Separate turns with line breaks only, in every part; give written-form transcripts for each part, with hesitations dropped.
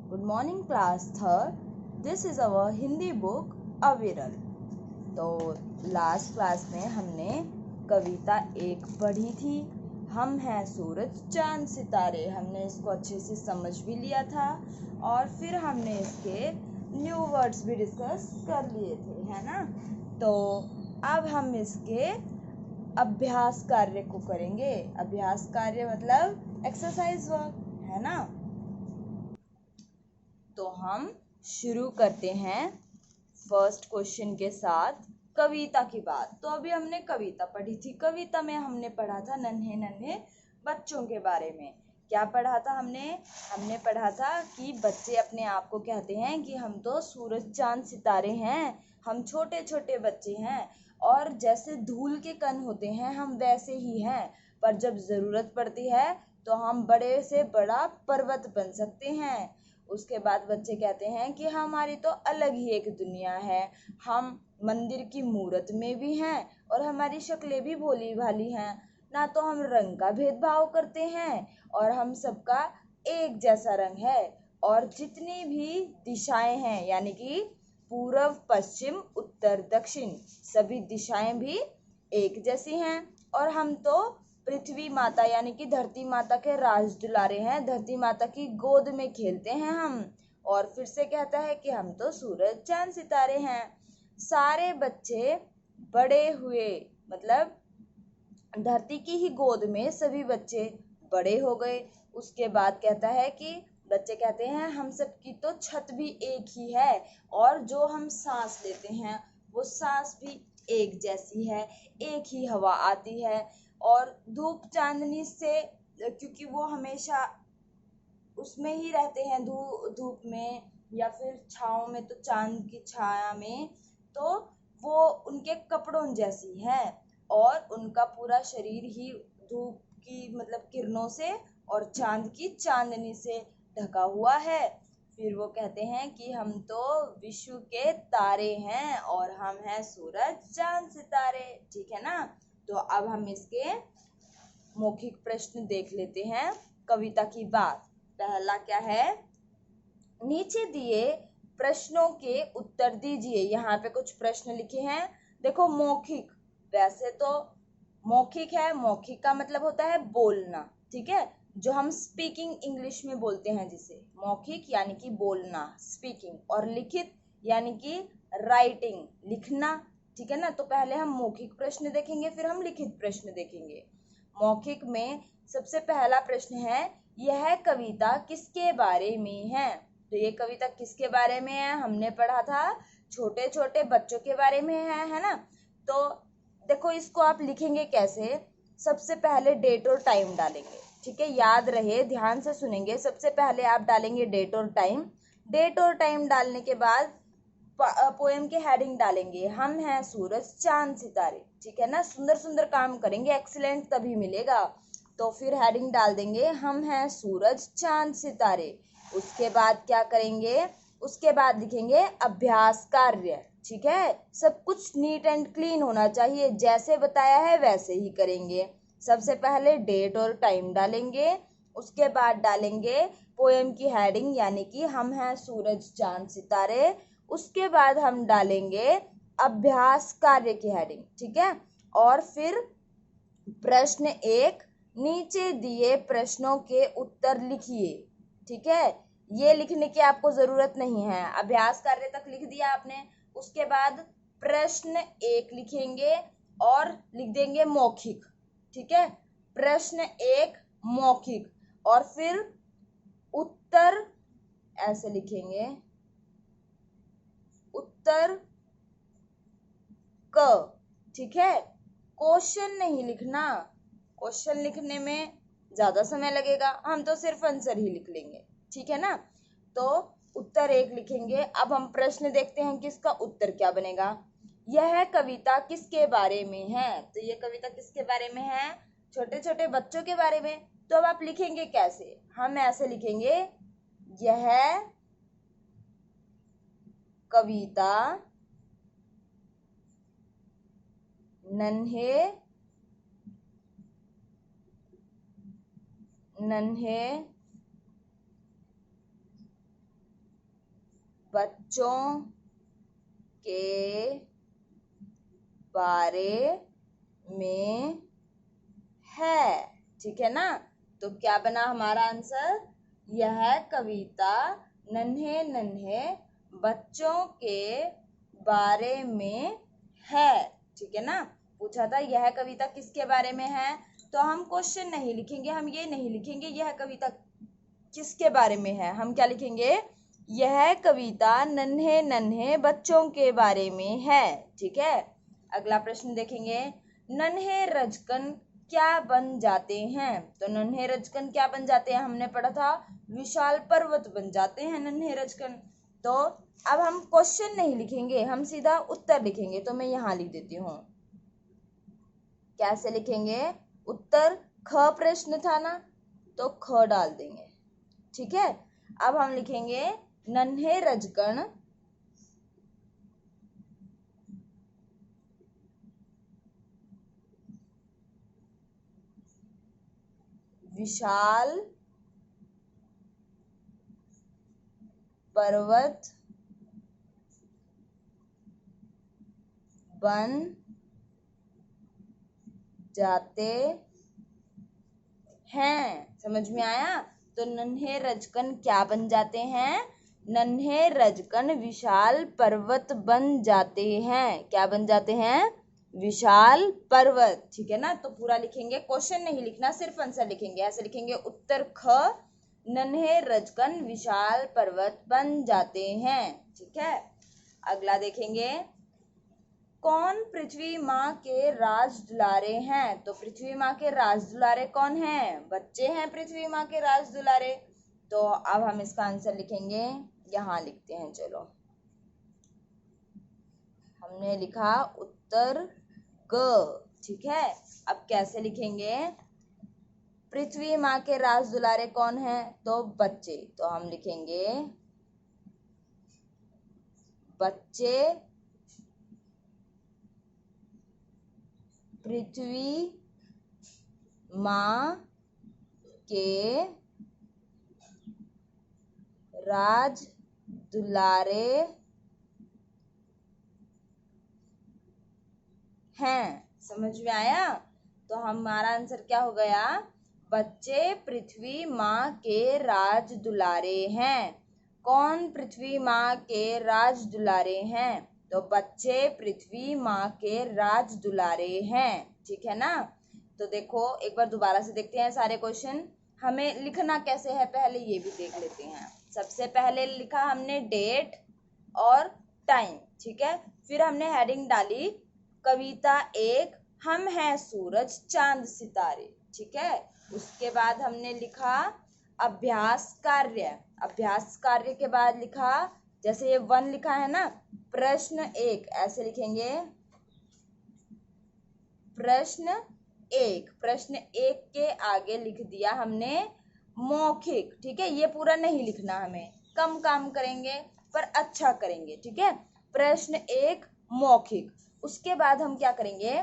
Good morning class third. This is our Hindi book अविरल। तो last class में हमने कविता एक पढ़ी थी, हम हैं सूरज चांद सितारे। हमने इसको अच्छे से समझ भी लिया था और फिर हमने इसके न्यू वर्ड्स भी डिस्कस कर लिए थे, है ना। तो अब हम इसके अभ्यास कार्य को करेंगे। अभ्यास कार्य मतलब एक्सरसाइज वर्क, है ना। तो हम शुरू करते हैं फर्स्ट क्वेश्चन के साथ, कविता की बात। तो अभी हमने कविता पढ़ी थी। कविता में हमने पढ़ा था नन्हे नन्हे बच्चों के बारे में। क्या पढ़ा था हमने पढ़ा था कि बच्चे अपने आप को कहते हैं कि हम तो सूरज चांद सितारे हैं, हम छोटे छोटे बच्चे हैं और जैसे धूल के कण होते हैं हम वैसे ही हैं, पर जब ज़रूरत पड़ती है तो हम बड़े से बड़ा पर्वत बन सकते हैं। उसके बाद बच्चे कहते हैं कि हमारी तो अलग ही एक दुनिया है, हम मंदिर की मूरत में भी हैं और हमारी शक्लें भी भोली भाली हैं, ना तो हम रंग का भेदभाव करते हैं और हम सबका एक जैसा रंग है, और जितनी भी दिशाएं हैं यानी कि पूर्व पश्चिम उत्तर दक्षिण सभी दिशाएं भी एक जैसी हैं, और हम तो पृथ्वी माता यानी कि धरती माता के राज दुलारे हैं, धरती माता की गोद में खेलते हैं हम। और फिर से कहता है कि हम तो सूरज चांद सितारे हैं। सारे बच्चे बड़े हुए, मतलब धरती की ही गोद में सभी बच्चे बड़े हो गए। उसके बाद कहता है कि बच्चे कहते हैं हम सब की तो छत भी एक ही है और जो हम सांस लेते हैं वो सांस भी एक जैसी है, एक ही हवा आती है। और धूप चांदनी से, क्योंकि वो हमेशा उसमें ही रहते हैं, धूप में या फिर छाँव में, तो चांद की छाया में, तो वो उनके कपड़ों जैसी है और उनका पूरा शरीर ही धूप की मतलब किरणों से और चांद की चांदनी से ढका हुआ है। फिर वो कहते हैं कि हम तो विश्व के तारे हैं और हम हैं सूरज चांद सितारे, ठीक है ना। तो अब हम इसके मौखिक प्रश्न देख लेते हैं कविता की बात। पहला क्या है, नीचे दिए प्रश्नों के उत्तर दीजिए। यहाँ पे कुछ प्रश्न लिखे हैं, देखो मौखिक, वैसे तो मौखिक है, मौखिक का मतलब होता है बोलना, ठीक है, जो हम स्पीकिंग इंग्लिश में बोलते हैं जिसे मौखिक यानी कि बोलना स्पीकिंग, और लिखित यानी कि राइटिंग लिखना, ठीक है ना। तो पहले हम मौखिक प्रश्न देखेंगे फिर हम लिखित प्रश्न देखेंगे। मौखिक में सबसे पहला प्रश्न है, यह कविता किसके बारे में है। तो ये कविता किसके बारे में है, हमने पढ़ा था छोटे छोटे बच्चों के बारे में है ना। तो देखो इसको आप लिखेंगे कैसे, सबसे पहले डेट और टाइम डालेंगे, ठीक है, याद रहे ध्यान से सुनेंगे। सबसे पहले आप डालेंगे डेट और टाइम, डेट और टाइम डालने के बाद पोएम के हेडिंग डालेंगे, हम हैं सूरज चांद सितारे, ठीक है ना। सुंदर सुंदर काम करेंगे, एक्सीलेंट तभी मिलेगा। तो फिर हेडिंग डाल देंगे हम हैं सूरज चांद सितारे। उसके बाद क्या करेंगे, उसके बाद लिखेंगे अभ्यास कार्य, ठीक है, सब कुछ नीट एंड क्लीन होना चाहिए, जैसे बताया है वैसे ही करेंगे। सबसे पहले डेट और टाइम डालेंगे, उसके बाद डालेंगे पोएम की हेडिंग यानी कि हम हैं सूरज चांद सितारे। उसके बाद हम डालेंगे अभ्यास कार्य की हेडिंग, ठीक है। और फिर प्रश्न एक, नीचे दिए प्रश्नों के उत्तर लिखिए, ठीक है। ये लिखने की आपको जरूरत नहीं है, अभ्यास कार्य तक लिख दिया आपने। उसके बाद प्रश्न एक लिखेंगे और लिख देंगे मौखिक, ठीक है, प्रश्न एक मौखिक, और फिर उत्तर ऐसे लिखेंगे, उत्तर क, ठीक है। क्वेश्चन नहीं लिखना, क्वेश्चन लिखने में ज्यादा समय लगेगा, हम तो सिर्फ आंसर ही लिख लेंगे, ठीक है ना। तो उत्तर एक लिखेंगे। अब हम प्रश्न देखते हैं कि इसका उत्तर क्या बनेगा। यह कविता किसके बारे में है, तो ये कविता किसके बारे में है, छोटे छोटे बच्चों के बारे में। तो अब आप लिखेंगे कैसे, हम ऐसे लिखेंगे, यह कविता नन्हे नन्हे बच्चों के बारे में है। ठीक है ना, तो क्या बना हमारा आंसर? यह कविता नन्हे नन्हे बच्चों के बारे में है। ठीक है ना, पूछा था यह कविता किसके बारे में है, तो हम क्वेश्चन नहीं लिखेंगे, हम ये नहीं लिखेंगे यह कविता किसके बारे में है, हम क्या लिखेंगे? यह कविता नन्हे नन्हे बच्चों के बारे में है। ठीक है, अगला प्रश्न देखेंगे, नन्हे रजकन क्या बन जाते हैं? तो नन्हे रजकन क्या बन जाते हैं? हमने पढ़ा था विशाल पर्वत बन जाते हैं नन्हे रजकन। तो अब हम क्वेश्चन नहीं लिखेंगे, हम सीधा उत्तर लिखेंगे। तो मैं यहाँ लिख देती हूँ, कैसे लिखेंगे? उत्तर ख प्रश्न था ना, तो ख डाल देंगे। ठीक है, अब हम लिखेंगे नन्हे रजकन विशाल पर्वत बन जाते हैं। समझ में आया? तो नन्हे रजकन क्या बन जाते हैं? नन्हे रजकन विशाल पर्वत बन जाते हैं। क्या बन जाते हैं? विशाल पर्वत। ठीक है ना, तो पूरा लिखेंगे, क्वेश्चन नहीं लिखना, सिर्फ आंसर लिखेंगे। ऐसे लिखेंगे, उत्तर ख, नन्हे रजकन विशाल पर्वत बन जाते हैं। ठीक है, अगला देखेंगे, कौन पृथ्वी माँ के राज दुलारे हैं? तो पृथ्वी माँ के राज दुलारे कौन हैं? बच्चे हैं पृथ्वी माँ के राज दुलारे। तो अब हम इसका आंसर लिखेंगे, यहाँ लिखते हैं। चलो, हमने लिखा उत्तर ग। ठीक है, अब कैसे लिखेंगे? पृथ्वी माँ के राज दुलारे कौन हैं? तो बच्चे। तो हम लिखेंगे बच्चे पृथ्वी माँ के राज दुलारे हैं। समझ में आया? तो हमारा आंसर क्या हो गया? बच्चे पृथ्वी माँ के राज दुलारे हैं। कौन पृथ्वी माँ के राज दुलारे हैं? तो बच्चे पृथ्वी माँ के राज दुलारे हैं। ठीक है ना, तो देखो एक बार दोबारा से देखते हैं सारे क्वेश्चन। हमें लिखना कैसे है पहले ये भी देख लेते हैं। सबसे पहले लिखा हमने डेट और टाइम। ठीक है, फिर हमने हेडिंग डाली कविता एक, हम हैं सूरज चांद सितारे। ठीक है, उसके बाद हमने लिखा अभ्यास कार्य। अभ्यास कार्य के बाद लिखा, जैसे ये 1 लिखा है ना, प्रश्न 1, ऐसे लिखेंगे प्रश्न 1। प्रश्न 1 के आगे लिख दिया हमने मौखिक। ठीक है, ये पूरा नहीं लिखना, हमें कम काम करेंगे पर अच्छा करेंगे। ठीक है, प्रश्न 1 मौखिक। उसके बाद हम क्या करेंगे?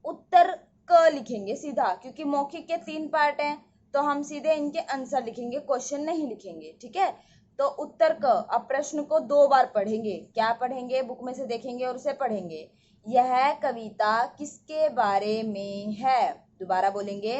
उत्तर क लिखेंगे सीधा, क्योंकि मौखिक के 3 पार्ट हैं, तो हम सीधे इनके आंसर लिखेंगे, क्वेश्चन नहीं लिखेंगे। ठीक है, तो उत्तर क। अब प्रश्न को 2 बार पढ़ेंगे। क्या पढ़ेंगे? बुक में से देखेंगे और उसे पढ़ेंगे। यह कविता किसके बारे में है? दोबारा बोलेंगे,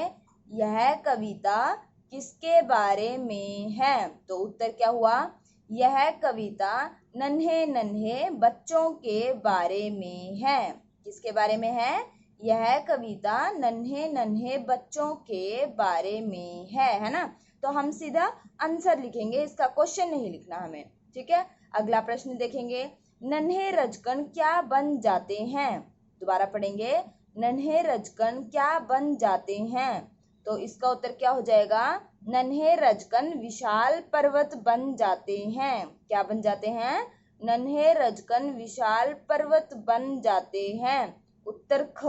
यह कविता किसके बारे में है? तो उत्तर क्या हुआ? यह कविता नन्हे नन्हे बच्चों के बारे में है। किसके बारे में है? यह कविता नन्हे नन्हे बच्चों के बारे में है ना। तो हम सीधा आंसर लिखेंगे, इसका क्वेश्चन नहीं लिखना हमें। ठीक है, अगला प्रश्न देखेंगे, नन्हे रजकन क्या बन जाते हैं? दोबारा पढ़ेंगे, नन्हे रजकन क्या बन जाते हैं? तो इसका उत्तर क्या हो जाएगा? नन्हे रजकन विशाल पर्वत बन जाते हैं। क्या बन जाते हैं? नन्हे रजकन विशाल पर्वत बन जाते हैं। उत्तर ख,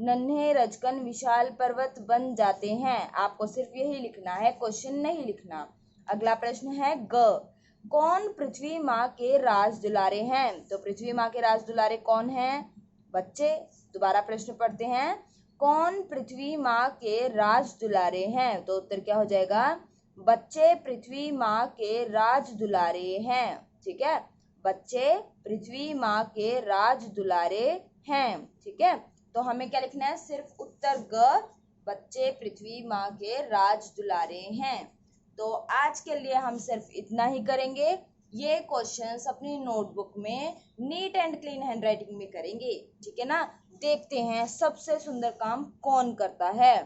नन्हे रजकन विशाल पर्वत बन जाते हैं। आपको सिर्फ यही लिखना है, क्वेश्चन नहीं लिखना। अगला प्रश्न है ग, कौन पृथ्वी माँ के राज दुलारे हैं? तो पृथ्वी माँ के राज दुलारे कौन हैं? बच्चे। दोबारा प्रश्न पढ़ते हैं, कौन पृथ्वी माँ के राज दुलारे हैं? तो उत्तर क्या हो जाएगा? बच्चे पृथ्वी माँ के राज दुलारे हैं। ठीक है। बच्चे पृथ्वी माँ के राज दुलारे हैं, ठीक है। तो हमें क्या लिखना है, सिर्फ उत्तर ग, बच्चे पृथ्वी माँ के राज दुलारे हैं। तो आज के लिए हम सिर्फ इतना ही करेंगे। ये क्वेश्चंस अपनी नोटबुक में नीट एंड क्लीन हैंडराइटिंग में करेंगे, ठीक है ना। देखते हैं सबसे सुंदर काम कौन करता है।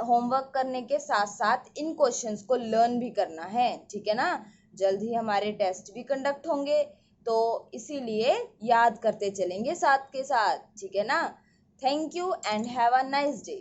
होमवर्क करने के साथ साथ इन क्वेश्चंस को लर्न भी करना है, ठीक है ना। जल्द ही हमारे टेस्ट भी कंडक्ट होंगे, तो इसीलिए याद करते चलेंगे साथ के साथ, ठीक है ना। Thank you and have a nice day.